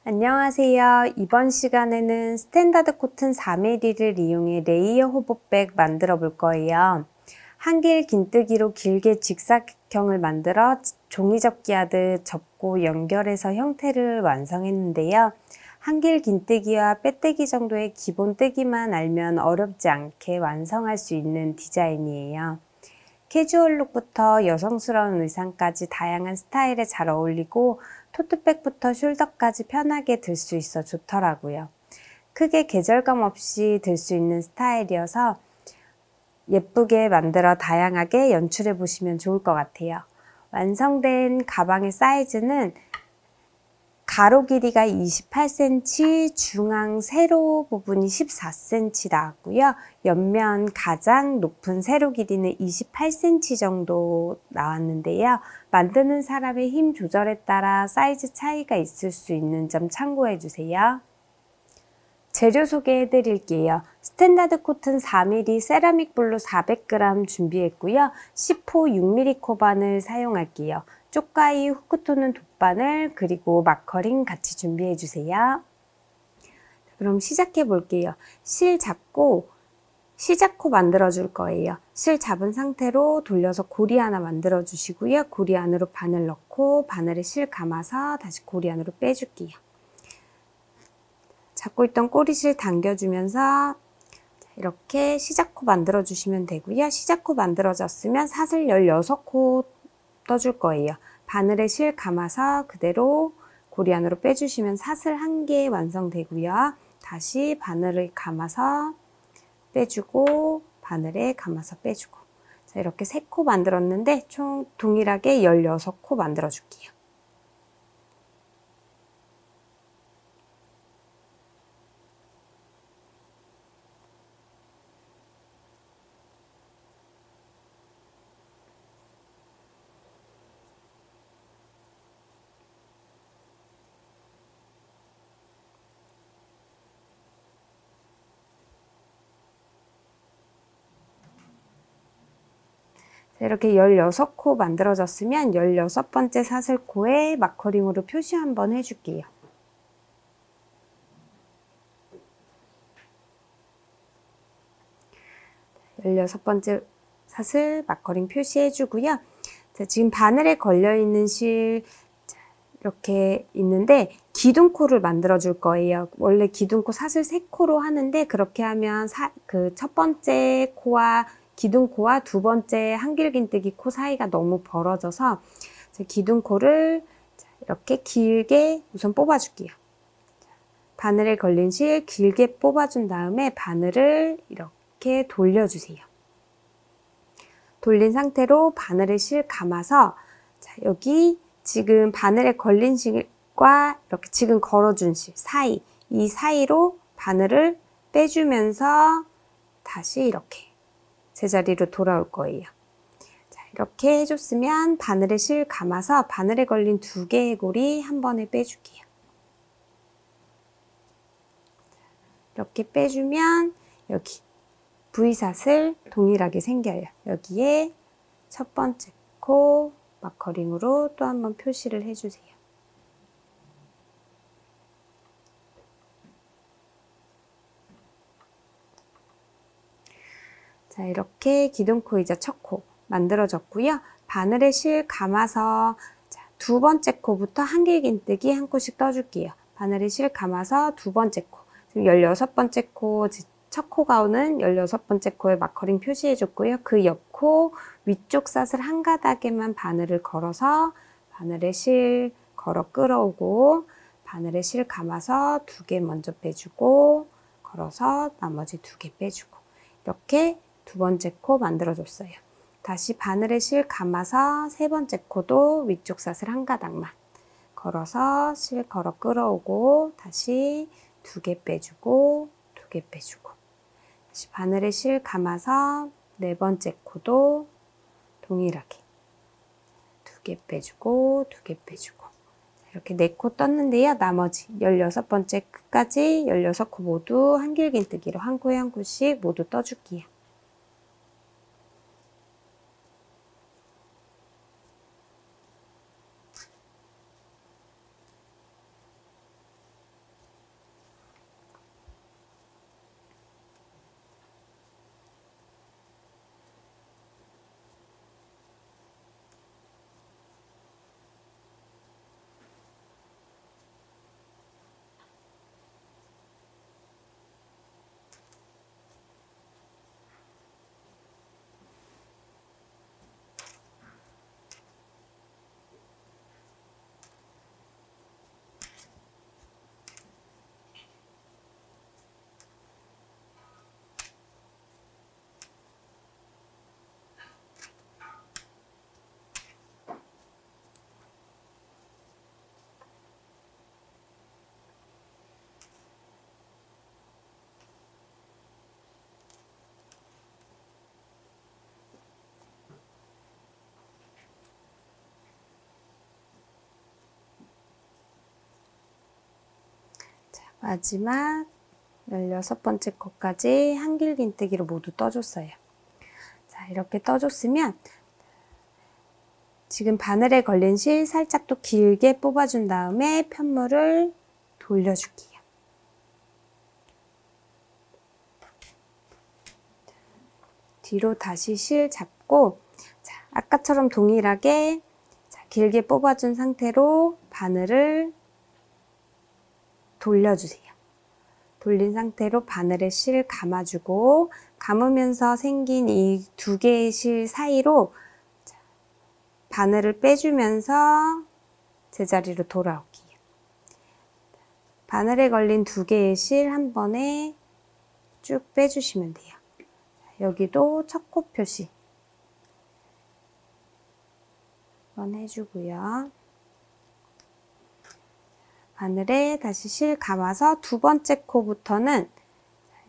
안녕하세요. 이번 시간에는 스탠다드 코튼 4mm를 이용해 레이어 호보백 만들어 볼 거예요. 한길 긴뜨기로 길게 직사각형을 만들어 종이접기 하듯 접고 연결해서 형태를 완성했는데요. 한길 긴뜨기와 빼뜨기 정도의 기본 뜨기만 알면 어렵지 않게 완성할 수 있는 디자인이에요. 캐주얼 룩부터 여성스러운 의상까지 다양한 스타일에 잘 어울리고 토트백부터 숄더까지 편하게 들 수 있어 좋더라고요. 크게 계절감 없이 들 수 있는 스타일이어서 예쁘게 만들어 다양하게 연출해 보시면 좋을 것 같아요. 완성된 가방의 사이즈는 가로 길이가 28cm, 중앙 세로 부분이 14cm 나왔고요. 옆면 가장 높은 세로 길이는 28cm 정도 나왔는데요. 만드는 사람의 힘 조절에 따라 사이즈 차이가 있을 수 있는 점 참고해 주세요. 재료 소개해 드릴게요. 스탠다드 코튼 4mm 세라믹 블루 400g 준비했고요. 10호 6mm 코바늘 사용할게요. 쪽가위, 후크톤은 돗바늘, 그리고 마커링 같이 준비해 주세요. 그럼 시작해 볼게요. 실 잡고 시작코 만들어 줄 거예요. 실 잡은 상태로 돌려서 고리 하나 만들어 주시고요. 고리 안으로 바늘 넣고 바늘에 실 감아서 다시 고리 안으로 빼줄게요. 잡고 있던 꼬리실 당겨주면서 이렇게 시작코 만들어 주시면 되고요. 시작코 만들어졌으면 사슬 16코 떠줄 거예요. 바늘에 실 감아서 그대로 고리 안으로 빼주시면 사슬 1개 완성되고요. 다시 바늘을 감아서 빼주고 바늘에 감아서 빼주고, 자, 이렇게 3코 만들었는데 총 동일하게 16코 만들어 줄게요. 이렇게 16코 만들어졌으면 16번째 사슬코에 마커링으로 표시 한번 해줄게요. 16번째 사슬 마커링 표시해주고요. 자, 지금 바늘에 걸려있는 실 이렇게 있는데 기둥코를 만들어 줄 거예요. 원래 기둥코 사슬 3코로 하는데 그렇게 하면 그 첫 번째 코와 기둥코와 두 번째 한길긴뜨기 코 사이가 너무 벌어져서 기둥코를 이렇게 길게 우선 뽑아줄게요. 바늘에 걸린 실 길게 뽑아준 다음에 바늘을 이렇게 돌려주세요. 돌린 상태로 바늘에 실 감아서 여기 지금 바늘에 걸린 실과 이렇게 지금 걸어준 실 사이, 이 사이로 바늘을 빼주면서 다시 이렇게 제자리로 돌아올 거예요. 자, 이렇게 해줬으면 바늘에 실 감아서 바늘에 걸린 2개의 고리 한 번에 빼줄게요. 이렇게 빼주면 여기 V사슬 동일하게 생겨요. 여기에 첫 번째 코 마커링으로 또 한번 표시를 해주세요. 자, 이렇게 기둥코이자 첫 코 만들어졌고요. 바늘에 실 감아서 두 번째 코부터 한길긴뜨기 한 코씩 떠줄게요. 바늘에 실 감아서 두 번째 코, 지금 16번째 코, 첫 코가 오는 16번째 코에 마커링 표시해줬고요. 그 옆 코 위쪽 사슬 한 가닥에만 바늘을 걸어서 바늘에 실 걸어 끌어오고 바늘에 실 감아서 2개 먼저 빼주고 걸어서 나머지 2개 빼주고, 이렇게 두 번째 코 만들어줬어요. 다시 바늘에 실 감아서 세 번째 코도 위쪽 사슬 한 가닥만 걸어서 실 걸어 끌어오고 다시 2개 빼주고 2개 빼주고, 다시 바늘에 실 감아서 네 번째 코도 동일하게 2개 빼주고 2개 빼주고, 이렇게 4코 떴는데요. 나머지 16번째 끝까지 16코 모두 한길긴뜨기로 한 코에 한 코씩 모두 떠줄게요. 마지막 16번째 코까지 한길긴뜨기로 모두 떠줬어요. 자, 이렇게 떠줬으면 지금 바늘에 걸린 실 살짝 또 길게 뽑아준 다음에 편물을 돌려줄게요. 뒤로 다시 실 잡고, 자, 아까처럼 동일하게 길게 뽑아준 상태로 바늘을 돌려주세요. 돌린 상태로 바늘에 실 감아주고, 감으면서 생긴 이 두 개의 실 사이로 바늘을 빼주면서 제자리로 돌아올게요. 바늘에 걸린 두 개의 실 한 번에 쭉 빼주시면 돼요. 여기도 첫 코 표시 한번 해주고요. 바늘에 다시 실 감아서 두 번째 코부터는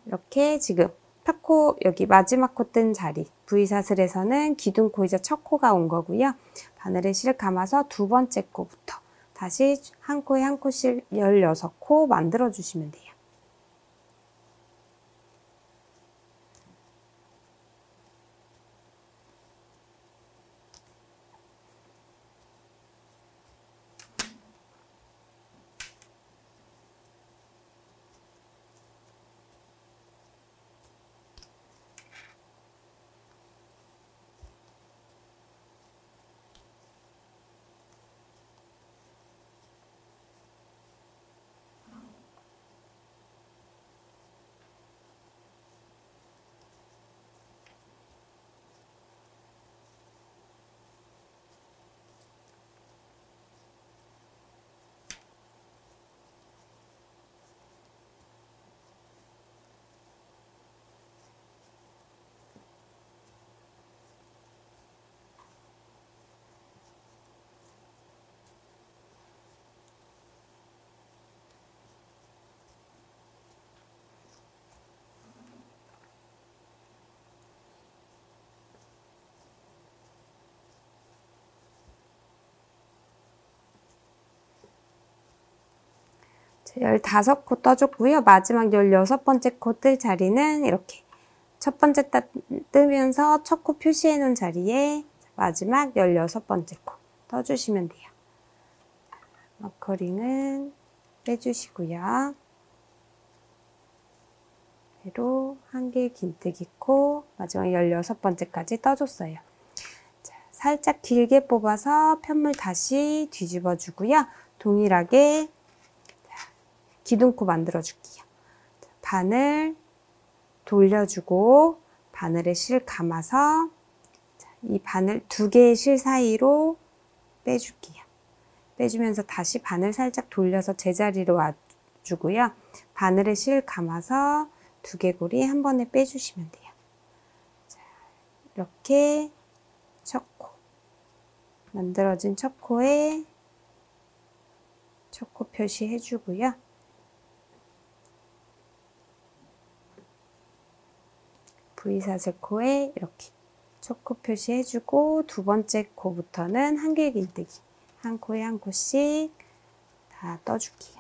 이렇게 지금 첫 코, 여기 마지막 코 뜬 자리 V사슬에서는 기둥코이자 첫 코가 온 거고요. 바늘에 실 감아서 두 번째 코부터 다시 한 코에 한 코씩 16코 만들어 주시면 돼요. 자, 15코 떠줬고요. 마지막 16번째 코 뜰 자리는 이렇게 첫 번째 뜨면서 첫 코 표시해 놓은 자리에 마지막 16번째 코 떠주시면 돼요. 마커링은 빼주시고요. 그대로 한길 긴뜨기 코 마지막 16번째까지 떠줬어요. 자, 살짝 길게 뽑아서 편물 다시 뒤집어 주고요. 동일하게 기둥코 만들어 줄게요. 바늘 돌려주고 바늘에 실 감아서 이 바늘 두 개의 실 사이로 빼줄게요. 빼주면서 다시 바늘 살짝 돌려서 제자리로 와주고요. 바늘에 실 감아서 두개골이 한 번에 빼주시면 돼요. 자, 이렇게 첫 코 만들어진 첫 코에 첫 코 표시해 주고요. V사슬 코에 이렇게 첫 코 표시해 주고 두 번째 코부터는 한길긴뜨기 한 코에 한 코씩 다 떠줄게요.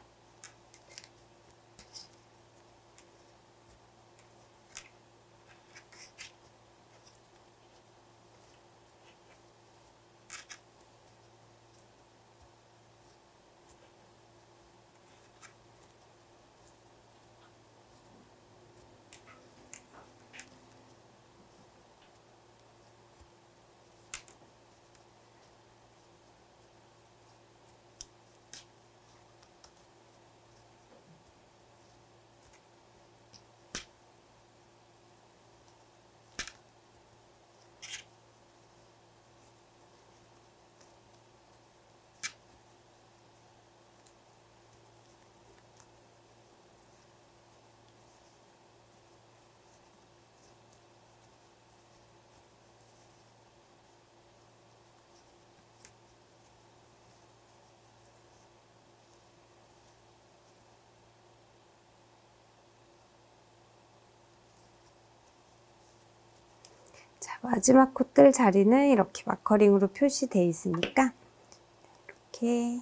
자, 마지막 코 뜰 자리는 이렇게 마커링으로 표시되어 있으니까 이렇게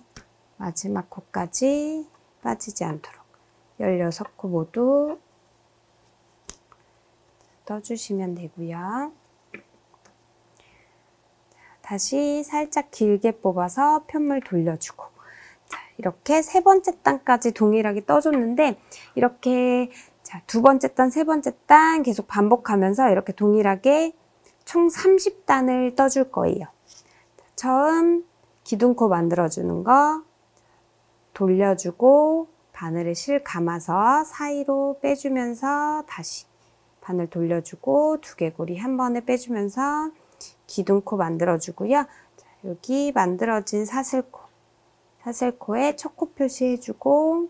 마지막 코까지 빠지지 않도록 16코 모두 떠주시면 되고요. 다시 살짝 길게 뽑아서 편물 돌려주고, 자, 이렇게 세 번째 단까지 동일하게 떠줬는데, 이렇게 자, 두 번째 단, 세 번째 단 계속 반복하면서 이렇게 동일하게 총 30단을 떠줄 거예요. 처음 기둥코 만들어주는 거 돌려주고, 바늘에 실 감아서 사이로 빼주면서 다시 바늘 돌려주고, 두개골이 한 번에 빼주면서 기둥코 만들어주고요. 자, 여기 만들어진 사슬코에 첫 코 표시해주고,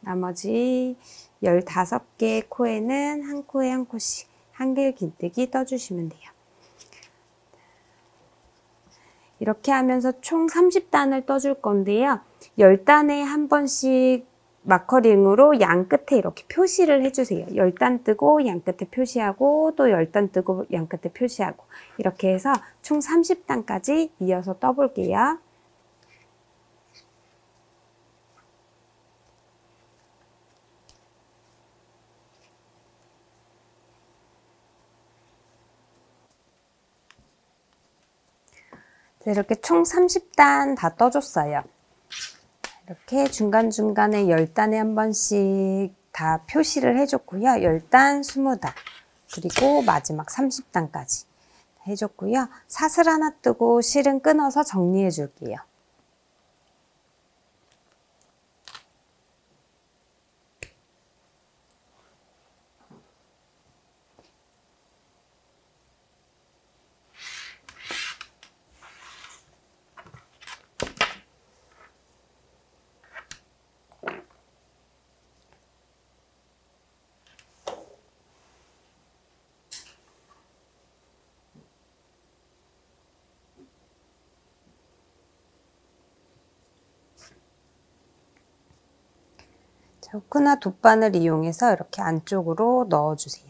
나머지 15개의 코에는 한 코에 한 코씩 한길 긴뜨기 떠주시면 돼요. 이렇게 하면서 총 30단을 떠줄 건데요. 10단에 한 번씩 마커링으로 양 끝에 이렇게 표시를 해주세요. 10단 뜨고 양 끝에 표시하고 또 10단 뜨고 양 끝에 표시하고 이렇게 해서 총 30단까지 이어서 떠볼게요. 이렇게 총 30단 다 떠줬어요. 이렇게 중간중간에 10단에 한 번씩 다 표시를 해줬고요. 10단, 20단, 그리고 마지막 30단까지 해줬고요. 사슬 하나 뜨고 실은 끊어서 정리해 줄게요. 후크나 돗바늘 이용해서 이렇게 안쪽으로 넣어주세요.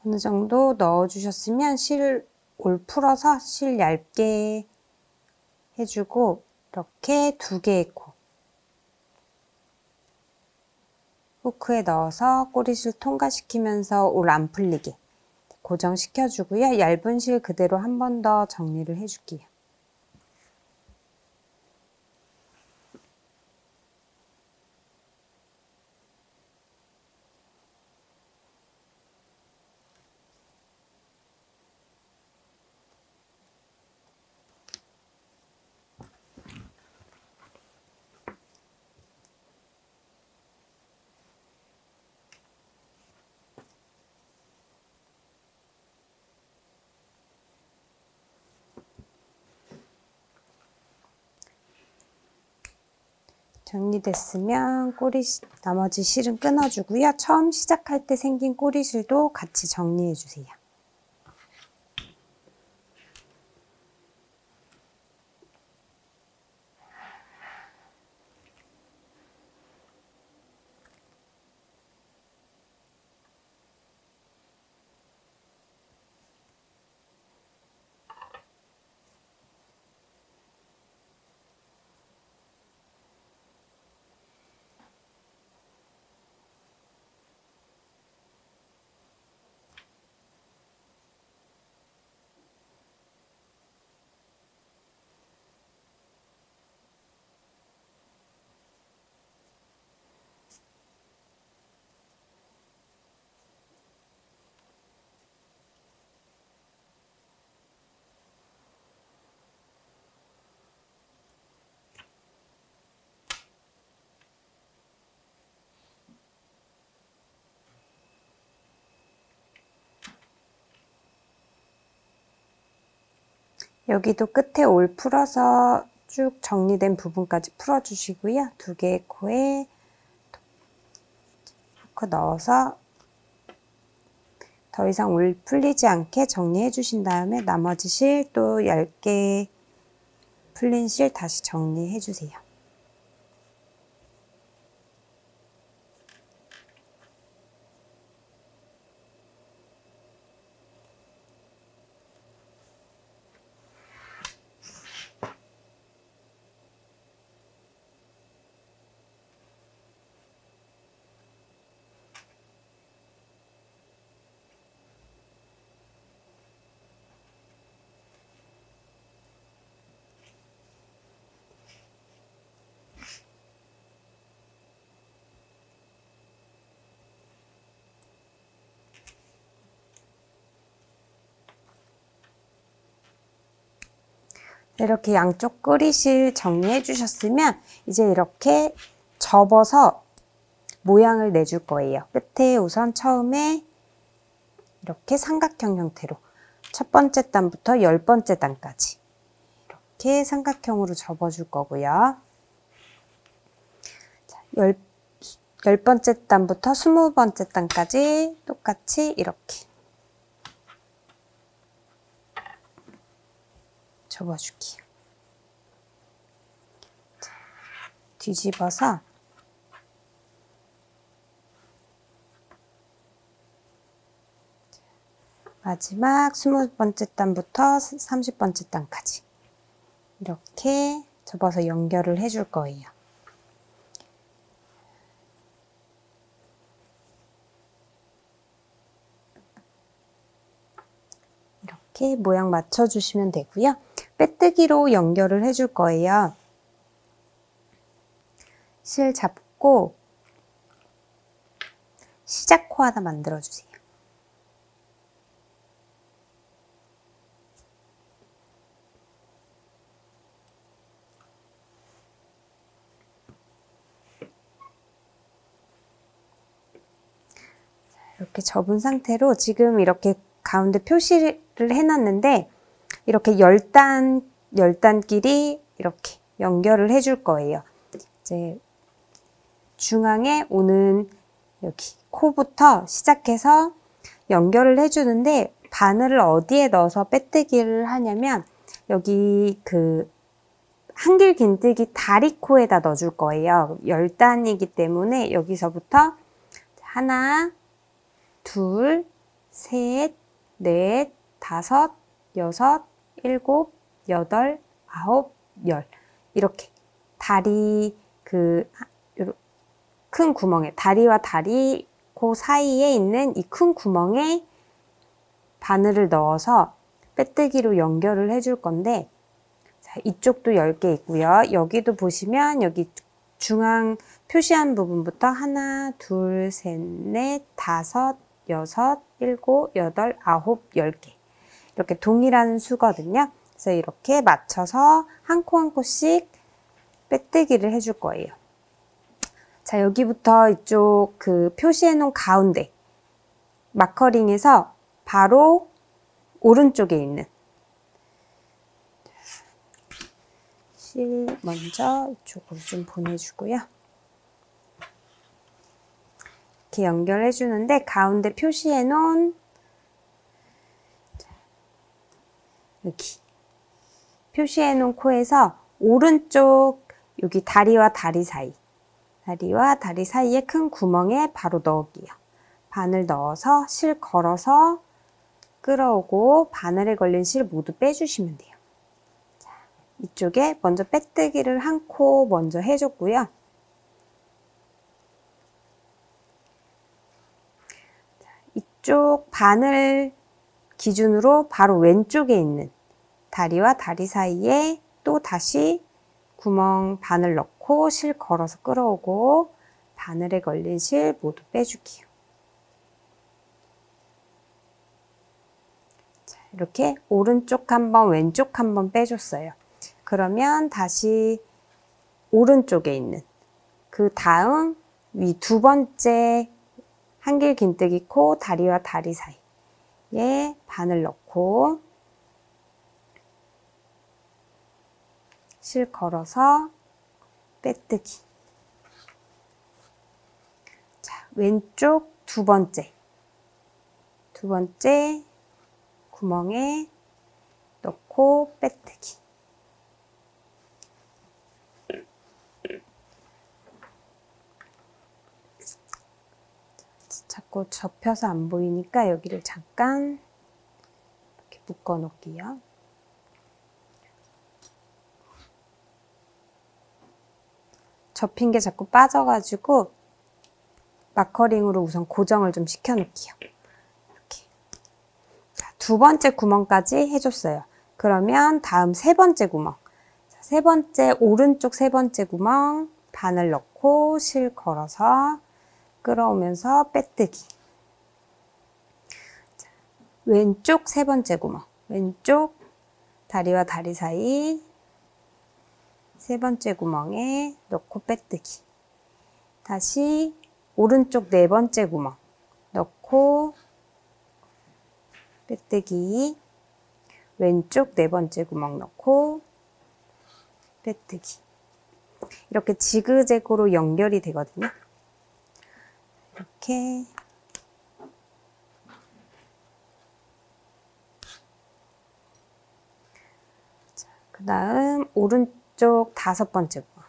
어느 정도 넣어주셨으면 실 올 풀어서 실 얇게 해주고 이렇게 2개의 코 후크에 넣어서 꼬리실 통과시키면서 올 안 풀리게 고정시켜주고요. 얇은 실 그대로 한 번 더 정리를 해줄게요. 정리됐으면 나머지 실은 끊어주고요. 처음 시작할 때 생긴 꼬리실도 같이 정리해주세요. 여기도 끝에 올 풀어서 쭉 정리된 부분까지 풀어주시고요. 두 개의 코에 후크 넣어서 더 이상 올 풀리지 않게 정리해 주신 다음에 나머지 실 또 얇게 풀린 실 다시 정리해 주세요. 이렇게 양쪽 꼬리실 정리해 주셨으면 이제 이렇게 접어서 모양을 내줄 거예요. 끝에 우선 처음에 이렇게 삼각형 형태로 첫 번째 단부터 10번째 단까지 이렇게 삼각형으로 접어줄 거고요. 자, 10번째 단부터 20번째 단까지 똑같이 이렇게 접어줄게요. 자, 뒤집어서 마지막 20번째 단부터 30번째 단까지 이렇게 접어서 연결을 해줄 거예요. 이렇게 모양 맞춰주시면 되고요. 빼뜨기로 연결을 해줄 거예요. 실 잡고 시작코 하나 만들어주세요. 이렇게 접은 상태로 지금 이렇게 가운데 표시를 해놨는데 이렇게 10단끼리 이렇게 연결을 해줄 거예요. 이제 중앙에 오는 여기 코부터 시작해서 연결을 해주는데 바늘을 어디에 넣어서 빼뜨기를 하냐면 여기 그 한길 긴뜨기 다리코에다 넣어줄 거예요. 10단이기 때문에 여기서부터 하나, 둘, 셋, 넷, 다섯, 여섯, 일곱, 여덟, 아홉, 열 이렇게 다리 큰 구멍에 다리와 다리 그 사이에 있는 이 큰 구멍에 바늘을 넣어서 빼뜨기로 연결을 해줄 건데 자, 이쪽도 10개 있고요. 여기도 보시면 여기 중앙 표시한 부분부터 하나, 둘, 셋, 넷, 다섯, 여섯, 일곱, 여덟, 아홉, 10개 이렇게 동일한 수거든요. 그래서 이렇게 맞춰서 한 코 한 코씩 빼뜨기를 해줄 거예요. 자, 여기부터 이쪽 그 표시해 놓은 가운데 마커링에서 바로 오른쪽에 있는 실 먼저 이쪽으로 좀 보내주고요. 이렇게 연결해 주는데 가운데 표시해 놓은 여기 표시해 놓은 코에서 오른쪽 여기 다리와 다리 사이에 큰 구멍에 바로 넣을게요. 바늘 넣어서 실 걸어서 끌어오고 바늘에 걸린 실 모두 빼주시면 돼요. 자, 이쪽에 먼저 빼뜨기를 한 코 먼저 해줬고요. 자, 이쪽 바늘 기준으로 바로 왼쪽에 있는 다리와 다리 사이에 또 다시 구멍 바늘 넣고 실 걸어서 끌어오고 바늘에 걸린 실 모두 빼줄게요. 자, 이렇게 오른쪽 한번 왼쪽 한번 빼줬어요. 그러면 다시 오른쪽에 있는 그 다음 위 두 번째 한길 긴뜨기 코 다리와 다리 사이에 바늘 넣고 실 걸어서 빼뜨기. 자, 왼쪽 두 번째 구멍에 넣고 빼뜨기. 자꾸 접혀서 안 보이니까 여기를 잠깐 이렇게 묶어 놓을게요. 접힌 게 자꾸 빠져가지고 마커링으로 우선 고정을 좀 시켜 놓을게요. 이렇게. 자, 두 번째 구멍까지 해줬어요. 그러면 다음 세 번째 구멍. 자, 오른쪽 세 번째 구멍 바늘 넣고 실 걸어서 끌어오면서 빼뜨기. 자, 왼쪽 세 번째 구멍. 왼쪽 다리와 다리 사이 세 번째 구멍에 넣고 빼뜨기. 다시 오른쪽 네 번째 구멍 넣고 빼뜨기. 왼쪽 네 번째 구멍 넣고 빼뜨기. 이렇게 지그재그로 연결이 되거든요. 이렇게 그 다음 오른쪽 다섯 번째 구멍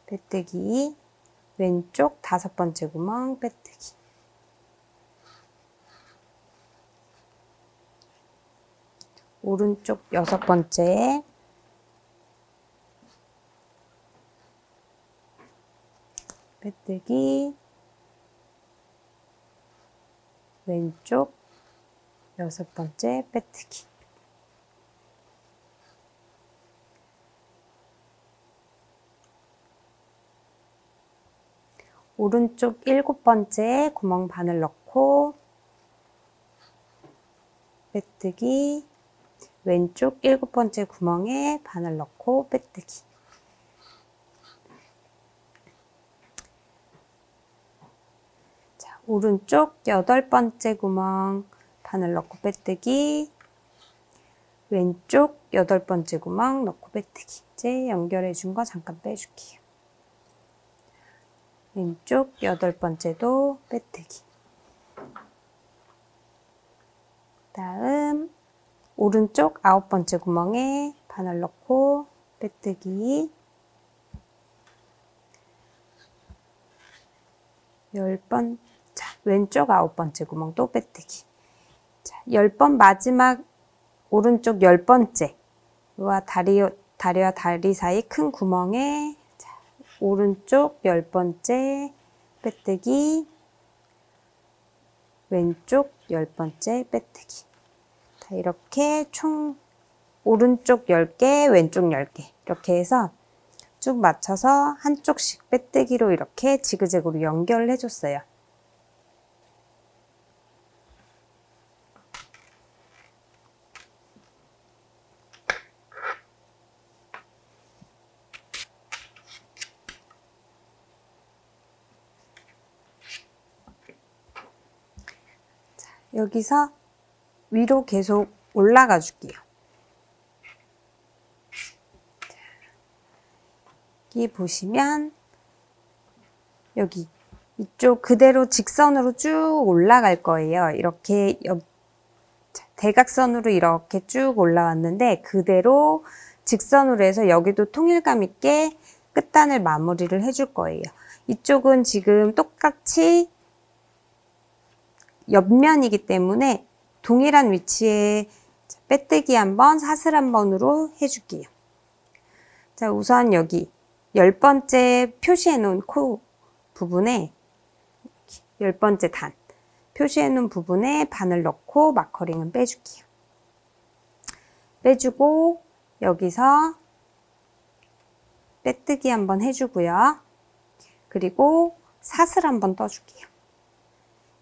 빼뜨기. 왼쪽 다섯 번째 구멍 빼뜨기. 오른쪽 여섯 번째 빼뜨기. 왼쪽 여섯 번째 빼뜨기. 오른쪽 일곱 번째 구멍 바늘 넣고 빼뜨기. 왼쪽 일곱 번째 구멍에 바늘 넣고 빼뜨기. 자, 오른쪽 여덟 번째 구멍 바늘 넣고 빼뜨기. 왼쪽 여덟 번째 구멍 넣고 빼뜨기. 이제 연결해 준 거 잠깐 빼줄게요. 왼쪽 여덟 번째도 빼뜨기. 다음 오른쪽 아홉 번째 구멍에 바늘 넣고 빼뜨기. 자, 왼쪽 아홉 번째 구멍 또 빼뜨기. 자, 10번 마지막 오른쪽 열 번째와 다리와 다리 사이 큰 구멍에 자, 오른쪽 열 번째 빼뜨기. 왼쪽 열 번째 빼뜨기. 자, 이렇게 총 오른쪽 10개, 왼쪽 10개 이렇게 해서 쭉 맞춰서 한쪽씩 빼뜨기로 이렇게 지그재그로 연결을 해줬어요. 자, 여기서 위로 계속 올라가 줄게요. 여기 보시면 여기 이쪽 그대로 직선으로 쭉 올라갈 거예요. 이렇게 대각선으로 이렇게 쭉 올라왔는데 그대로 직선으로 해서 여기도 통일감 있게 끝단을 마무리를 해줄 거예요. 이쪽은 지금 똑같이 옆면이기 때문에 동일한 위치에 빼뜨기 한번, 사슬 한 번으로 해줄게요. 자, 우선 여기 10번째 표시해 놓은 코 부분에 10번째 단 표시해 놓은 부분에 바늘 넣고 마커링은 빼줄게요. 빼주고 여기서 빼뜨기 한번 해주고요. 그리고 사슬 한번 떠줄게요.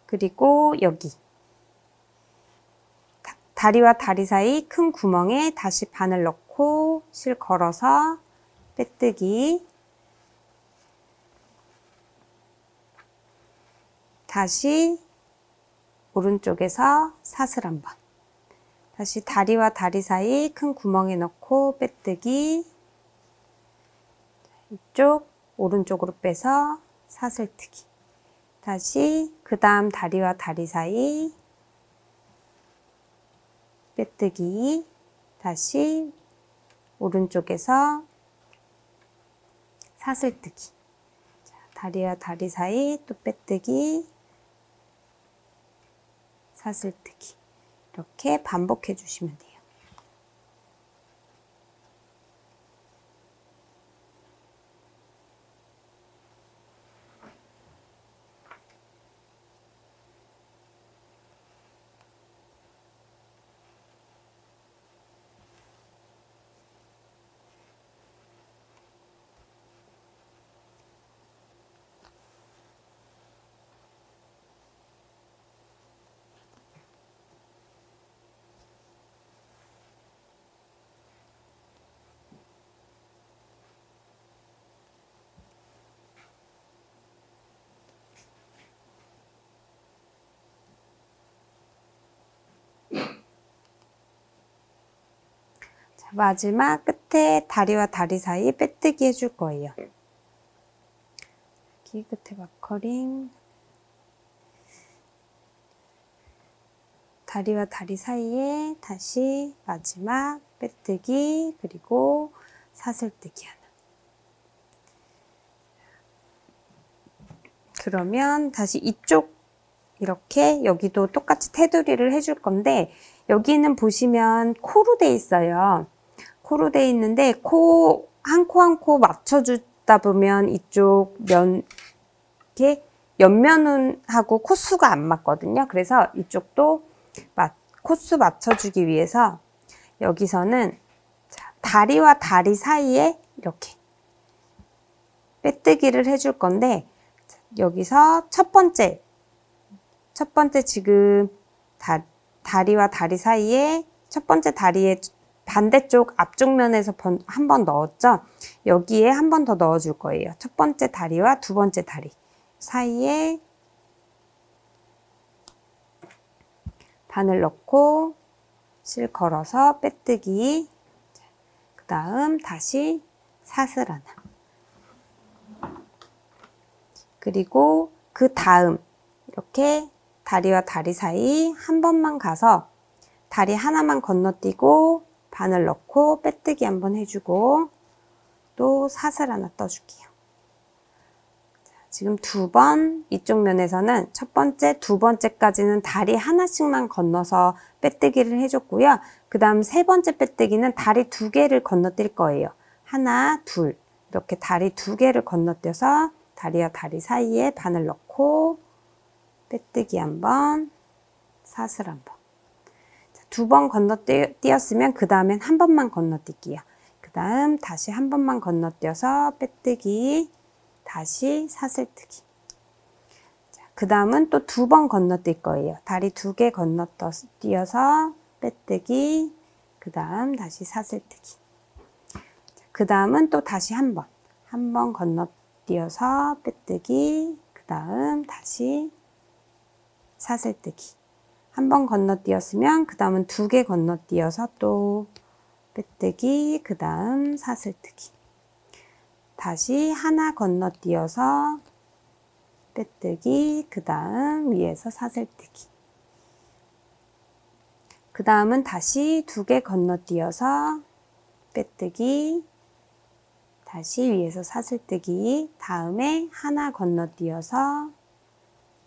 그리고 여기 다리와 다리 사이 큰 구멍에 다시 바늘 넣고 실 걸어서 빼뜨기. 다시 오른쪽에서 사슬 한번. 다시 다리와 다리 사이 큰 구멍에 넣고 빼뜨기. 이쪽 오른쪽으로 빼서 사슬뜨기. 다시 그 다음 다리와 다리 사이 빼뜨기. 다시 오른쪽에서 사슬뜨기. 자, 다리와 다리 사이 또 빼뜨기, 사슬뜨기. 이렇게 반복해 주시면 돼요. 마지막 끝에 다리와 다리 사이 빼뜨기 해줄 거예요. 여기 끝에 마커링. 다리와 다리 사이에 다시 마지막 빼뜨기, 그리고 사슬뜨기 하나. 그러면 다시 이쪽 이렇게 여기도 똑같이 테두리를 해줄 건데, 여기는 보시면 코로 돼 있어요. 코로 돼 있는데 코 한 코 한 코 맞춰주다 보면 이쪽 면 이렇게 옆면하고 코수가 안 맞거든요. 그래서 이쪽도 코수 맞춰주기 위해서 여기서는 다리와 다리 사이에 이렇게 빼뜨기를 해줄 건데, 여기서 첫 번째 지금 다리와 다리 사이에 첫 번째 다리의 반대쪽 앞쪽 면에서 한 번 넣었죠. 여기에 한 번 더 넣어줄 거예요. 첫 번째 다리와 두 번째 다리 사이에 바늘 넣고 실 걸어서 빼뜨기. 그 다음 다시 사슬 하나. 그리고 그 다음 이렇게 다리와 다리 사이 한 번만 가서 다리 하나만 건너뛰고 바늘 넣고 빼뜨기 한번 해주고 또 사슬 하나 떠줄게요. 지금 두 번, 이쪽 면에서는 첫 번째, 두 번째까지는 다리 하나씩만 건너서 빼뜨기를 해줬고요. 그 다음 세 번째 빼뜨기는 다리 두 개를 건너뛸 거예요. 하나, 둘, 이렇게 다리 두 개를 건너뛰어서 다리와 다리 사이에 바늘 넣고 빼뜨기 한번, 사슬 한번. 두 번 건너뛰었으면 그 다음엔 한 번만 건너뛸게요. 그 다음 다시 한 번만 건너뛰어서 빼뜨기, 다시 사슬뜨기. 그 다음은 또 두 번 건너뛸 거예요. 다리 두 개 건너뛰어서 빼뜨기, 그 다음 다시 사슬뜨기. 그 다음은 또 다시 한 번 건너뛰어서 빼뜨기, 그 다음 다시 사슬뜨기. 한 번 건너뛰었으면 그 다음은 두 개 건너뛰어서 또 빼뜨기, 그 다음 사슬뜨기. 다시 하나 건너뛰어서 빼뜨기, 그 다음 위에서 사슬뜨기. 그 다음은 다시 두 개 건너뛰어서 빼뜨기, 다시 위에서 사슬뜨기. 다음에 하나 건너뛰어서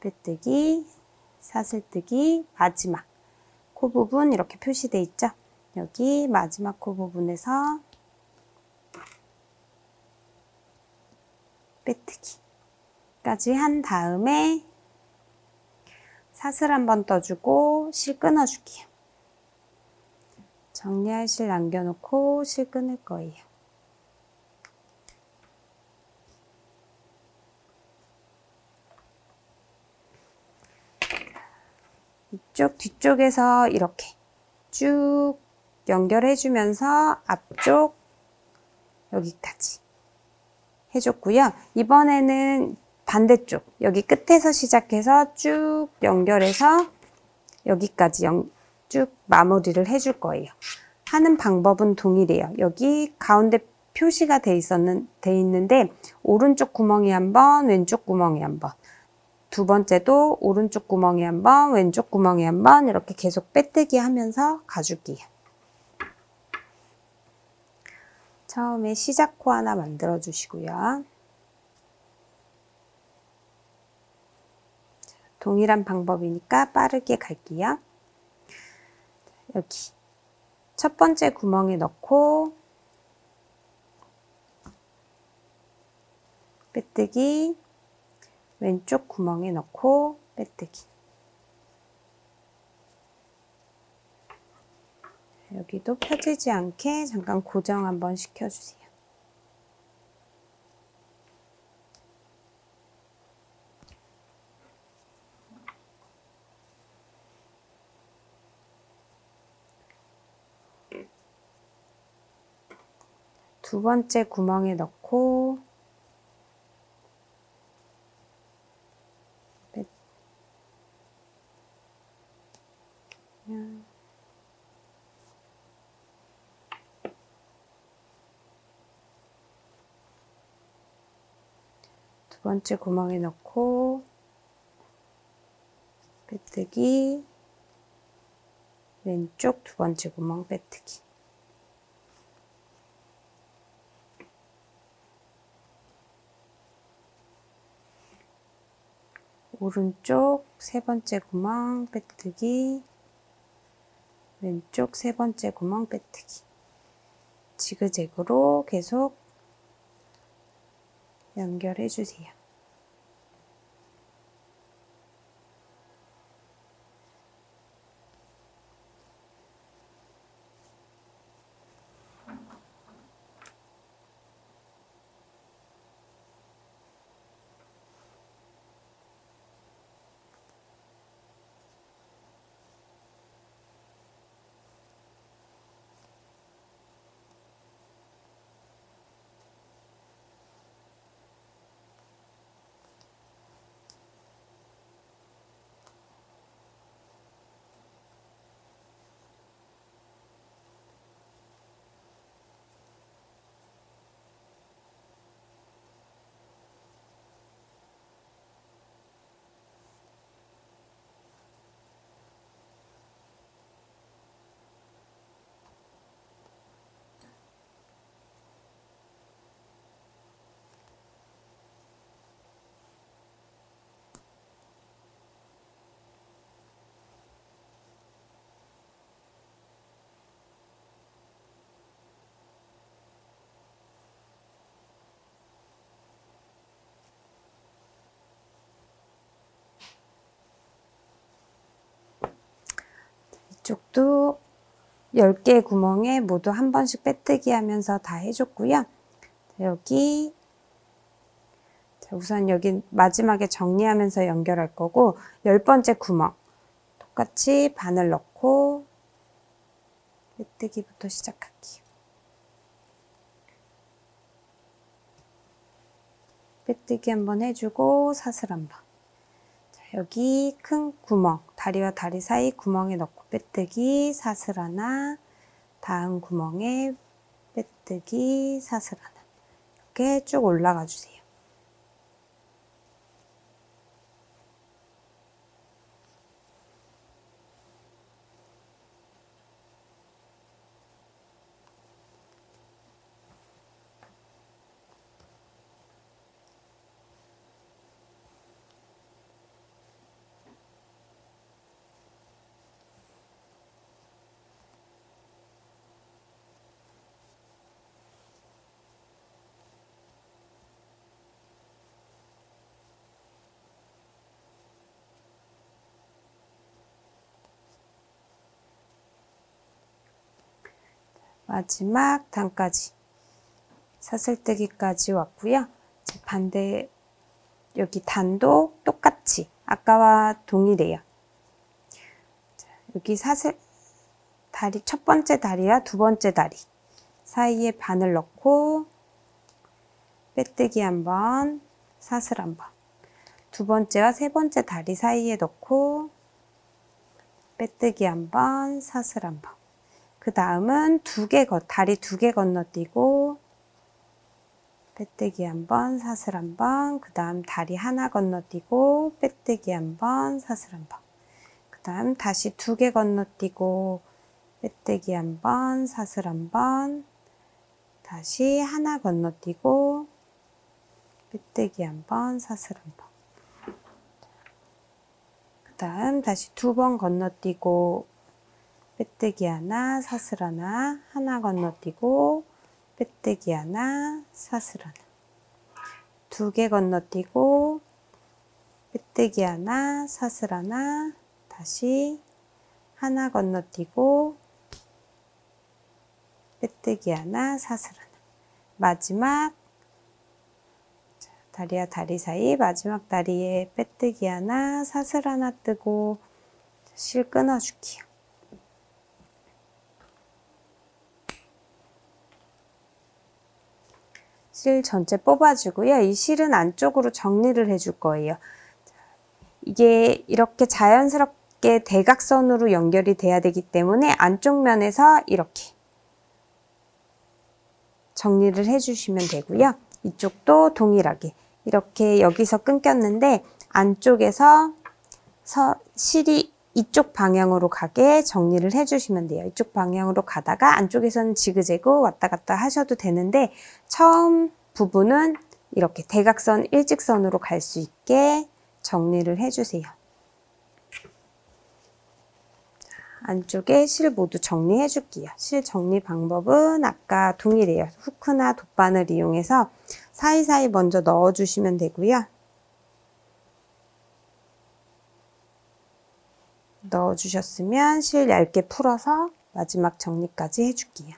빼뜨기, 사슬뜨기. 마지막 코 부분 이렇게 표시되어 있죠. 여기 마지막 코 부분에서 빼뜨기까지 한 다음에 사슬 한번 떠주고 실 끊어줄게요. 정리할 실 남겨놓고 실 끊을 거예요. 이쪽 뒤쪽에서 이렇게 쭉 연결해 주면서 앞쪽 여기까지 해줬고요. 이번에는 반대쪽 여기 끝에서 시작해서 쭉 연결해서 여기까지 쭉 마무리를 해줄 거예요. 하는 방법은 동일해요. 여기 가운데 표시가 돼 있는데 오른쪽 구멍에 한 번, 왼쪽 구멍에 한 번. 두 번째도 오른쪽 구멍에 한 번, 왼쪽 구멍에 한 번 이렇게 계속 빼뜨기 하면서 가줄게요. 처음에 시작코 하나 만들어 주시고요. 동일한 방법이니까 빠르게 갈게요. 여기 첫 번째 구멍에 넣고 빼뜨기, 왼쪽 구멍에 넣고 빼뜨기. 여기도 펴지지 않게 잠깐 고정 한번 시켜주세요. 두 번째 구멍에 넣고 두 번째 구멍에 넣고 빼뜨기, 왼쪽 두 번째 구멍 빼뜨기. 오른쪽 세 번째 구멍 빼뜨기, 왼쪽 세 번째 구멍 빼뜨기. 지그재그로 계속 연결해 주세요. 이쪽도 10개 구멍에 모두 한 번씩 빼뜨기 하면서 다 해줬고요. 여기 우선 여기 마지막에 정리하면서 연결할 거고 10번째 구멍 똑같이 바늘 넣고 빼뜨기부터 시작할게요. 빼뜨기 한번 해주고 사슬 한번. 여기 큰 구멍, 다리와 다리 사이 구멍에 넣고 빼뜨기, 사슬 하나, 다음 구멍에 빼뜨기, 사슬 하나. 이렇게 쭉 올라가 주세요. 마지막 단까지 사슬뜨기까지 왔고요. 반대 여기 단도 똑같이 아까와 동일해요. 여기 사슬 다리 첫 번째 다리와 두 번째 다리 사이에 바늘 넣고 빼뜨기 한번, 사슬 한번. 두 번째와 세 번째 다리 사이에 넣고 빼뜨기 한 번, 사슬 한 번. 그 다음은 다리 두 개 건너뛰고 빼뜨기 한 번, 사슬 한 번. 그 다음 다리 하나 건너뛰고 빼뜨기 한 번, 사슬 한 번. 그 다음 다시 두 개 건너뛰고 빼뜨기 한 번, 사슬 한 번. 다시 하나 건너뛰고 빼뜨기 한 번, 사슬 한 번. 그 다음 다시 두 번 건너뛰고 빼뜨기 하나, 사슬 하나, 하나 건너뛰고 빼뜨기 하나, 사슬 하나. 두 개 건너뛰고 빼뜨기 하나, 사슬 하나, 다시 하나 건너뛰고 빼뜨기 하나, 사슬 하나. 마지막 다리와 다리 사이 마지막 다리에 빼뜨기 하나, 사슬 하나 뜨고 실 끊어줄게요. 실 전체 뽑아주고요. 이 실은 안쪽으로 정리를 해줄 거예요. 이게 이렇게 자연스럽게 대각선으로 연결이 돼야 되기 때문에 안쪽 면에서 이렇게 정리를 해주시면 되고요. 이쪽도 동일하게 이렇게 여기서 끊겼는데 안쪽에서 실이 이쪽 방향으로 가게 정리를 해주시면 돼요. 이쪽 방향으로 가다가 안쪽에서는 지그재그 왔다 갔다 하셔도 되는데 처음 부분은 이렇게 대각선 일직선으로 갈 수 있게 정리를 해주세요. 안쪽에 실 모두 정리해 줄게요. 실 정리 방법은 아까 동일해요. 후크나 돗바늘 이용해서 사이사이 먼저 넣어 주시면 되고요. 넣어 주셨으면 실 얇게 풀어서 마지막 정리까지 해 줄게요.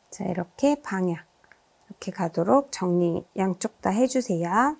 자, 이렇게 방향 이렇게 가도록 정리 양쪽 다 해주세요.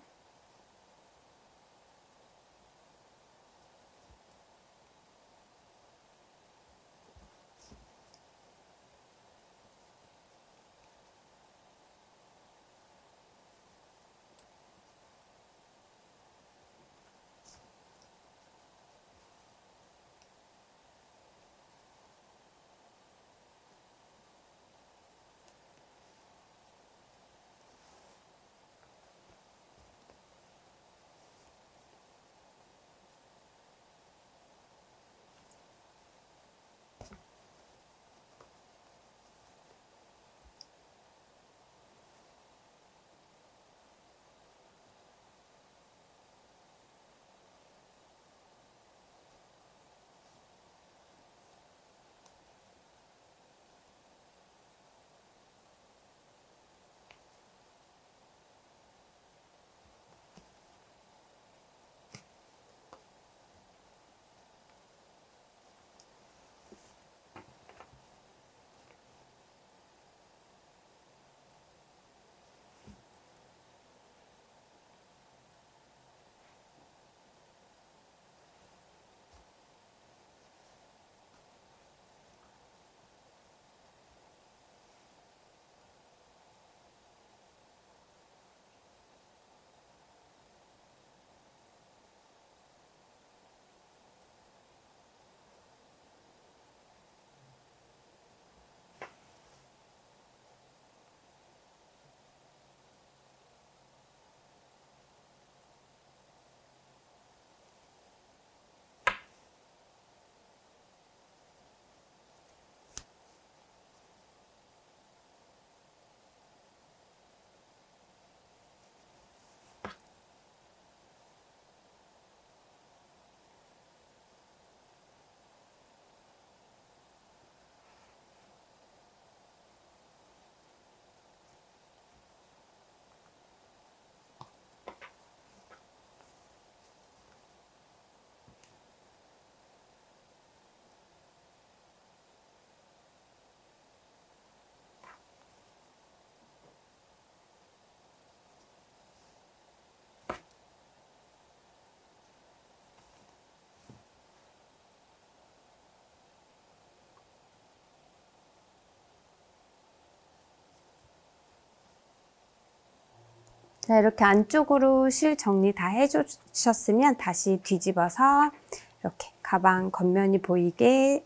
자, 이렇게 안쪽으로 실 정리 다 해주셨으면 다시 뒤집어서 이렇게 가방 겉면이 보이게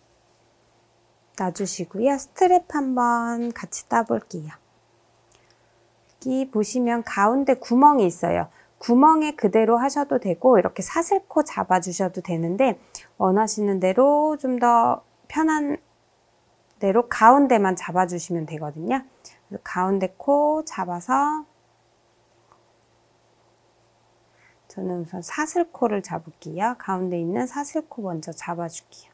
놔주시고요. 스트랩 한번 같이 따볼게요. 여기 보시면 가운데 구멍이 있어요. 구멍에 그대로 하셔도 되고 이렇게 사슬코 잡아주셔도 되는데 원하시는 대로 좀 더 편한 대로 가운데만 잡아주시면 되거든요. 그래서 가운데 코 잡아서 저는 우선 사슬코를 잡을게요. 가운데 있는 사슬코 먼저 잡아줄게요.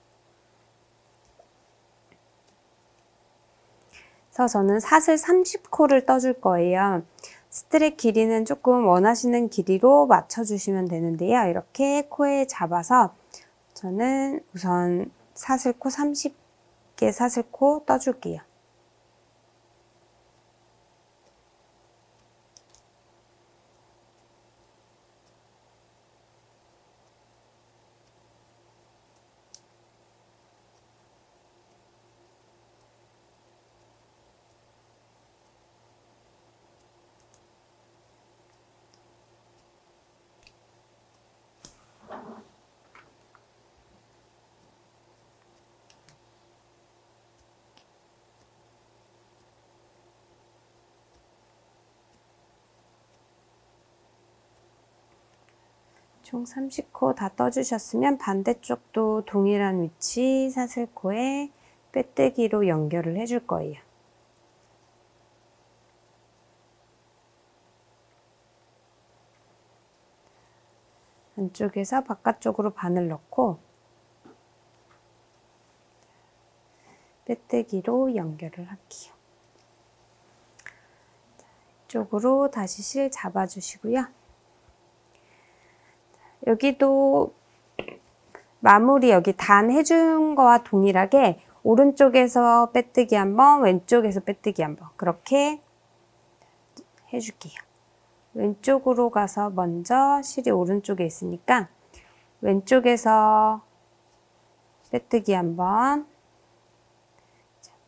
그래서 저는 사슬 30코를 떠줄 거예요. 스트랩 길이는 조금 원하시는 길이로 맞춰주시면 되는데요. 이렇게 코에 잡아서 저는 우선 사슬코 30개 사슬코 떠줄게요. 총 30코 다 떠주셨으면 반대쪽도 동일한 위치 사슬코에 빼뜨기로 연결을 해줄 거예요. 안쪽에서 바깥쪽으로 바늘 넣고 빼뜨기로 연결을 할게요. 이쪽으로 다시 실 잡아주시고요. 여기도 마무리 여기 단 해준 거와 동일하게 오른쪽에서 빼뜨기 한번, 왼쪽에서 빼뜨기 한번 그렇게 해줄게요. 왼쪽으로 가서 먼저 실이 오른쪽에 있으니까 왼쪽에서 빼뜨기 한번,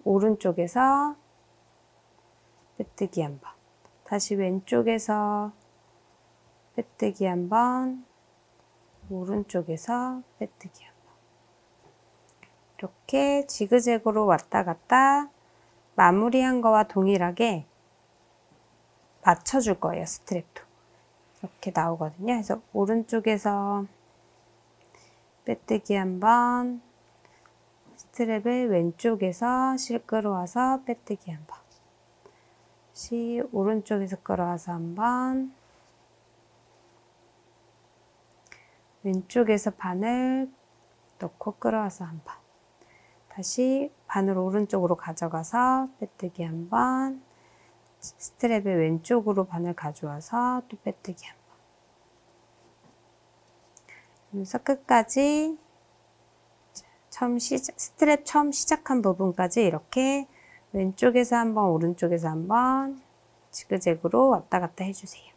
오른쪽에서 빼뜨기 한번, 다시 왼쪽에서 빼뜨기 한번, 오른쪽에서 빼뜨기 한번 이렇게 지그재그로 왔다 갔다 마무리한 거와 동일하게 맞춰줄 거예요. 스트랩도 이렇게 나오거든요. 그래서 오른쪽에서 빼뜨기 한번, 스트랩을 왼쪽에서 실 끌어와서 빼뜨기 한번, 다시 오른쪽에서 끌어와서 한번, 왼쪽에서 바늘 넣고 끌어와서 한번, 다시 바늘 오른쪽으로 가져가서 빼뜨기 한번, 스트랩의 왼쪽으로 바늘 가져와서 또 빼뜨기 한번. 그래서 끝까지 스트랩 처음 시작한 부분까지 이렇게 왼쪽에서 한번, 오른쪽에서 한번 지그재그로 왔다 갔다 해주세요.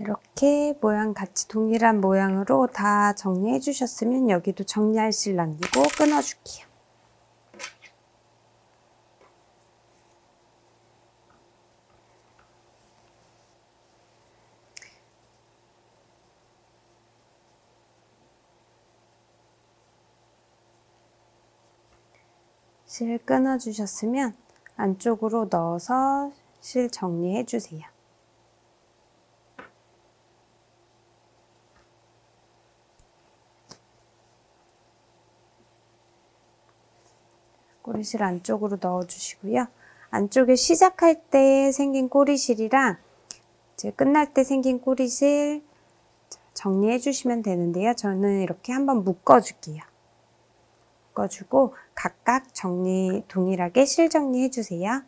이렇게 모양 같이 동일한 모양으로 다 정리해 주셨으면 여기도 정리할 실 남기고 끊어줄게요. 실 끊어 주셨으면 안쪽으로 넣어서 실 정리해 주세요. 꼬리실 안쪽으로 넣어 주시고요. 안쪽에 시작할 때 생긴 꼬리실이랑 이제 끝날 때 생긴 꼬리실 정리해 주시면 되는데요. 저는 이렇게 한번 묶어 줄게요. 묶어주고 각각 동일하게 실 정리해 주세요.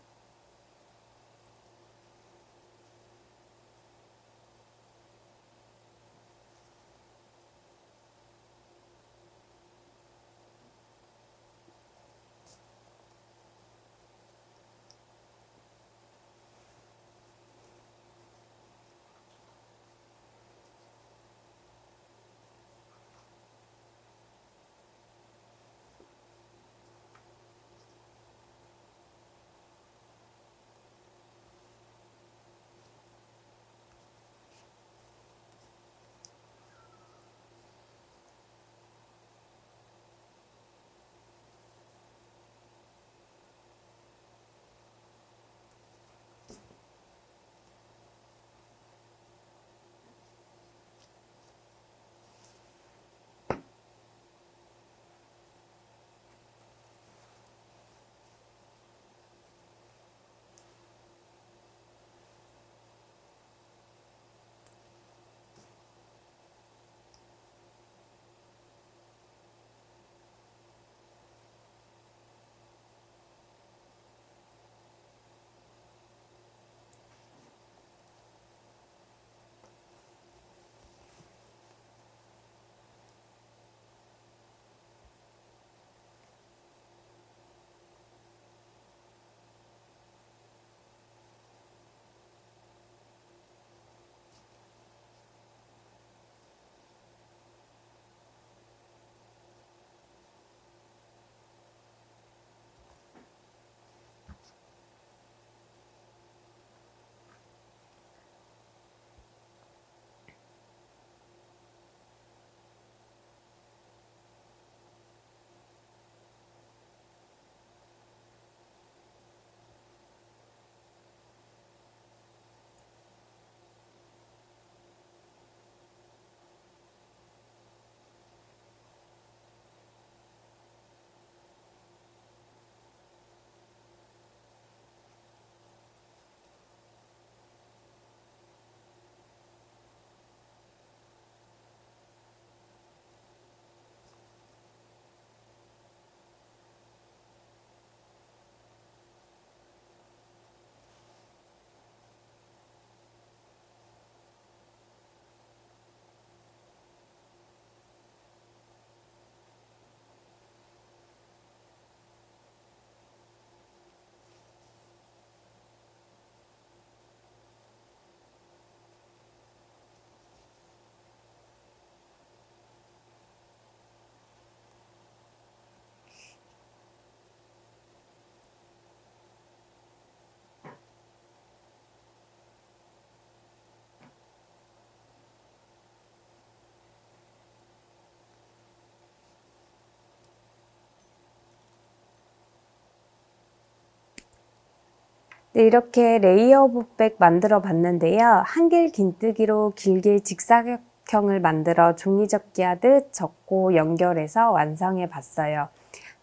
네, 이렇게 레이어 호보백 만들어 봤는데요. 한길 긴뜨기로 길게 직사각형을 만들어 종이접기 하듯 접고 연결해서 완성해 봤어요.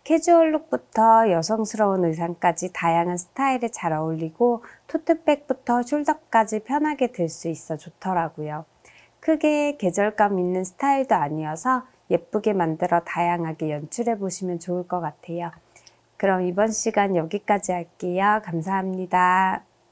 캐주얼 룩부터 여성스러운 의상까지 다양한 스타일에 잘 어울리고 토트백부터 숄더까지 편하게 들 수 있어 좋더라고요. 크게 계절감 있는 스타일도 아니어서 예쁘게 만들어 다양하게 연출해 보시면 좋을 것 같아요. 그럼 이번 시간 여기까지 할게요. 감사합니다.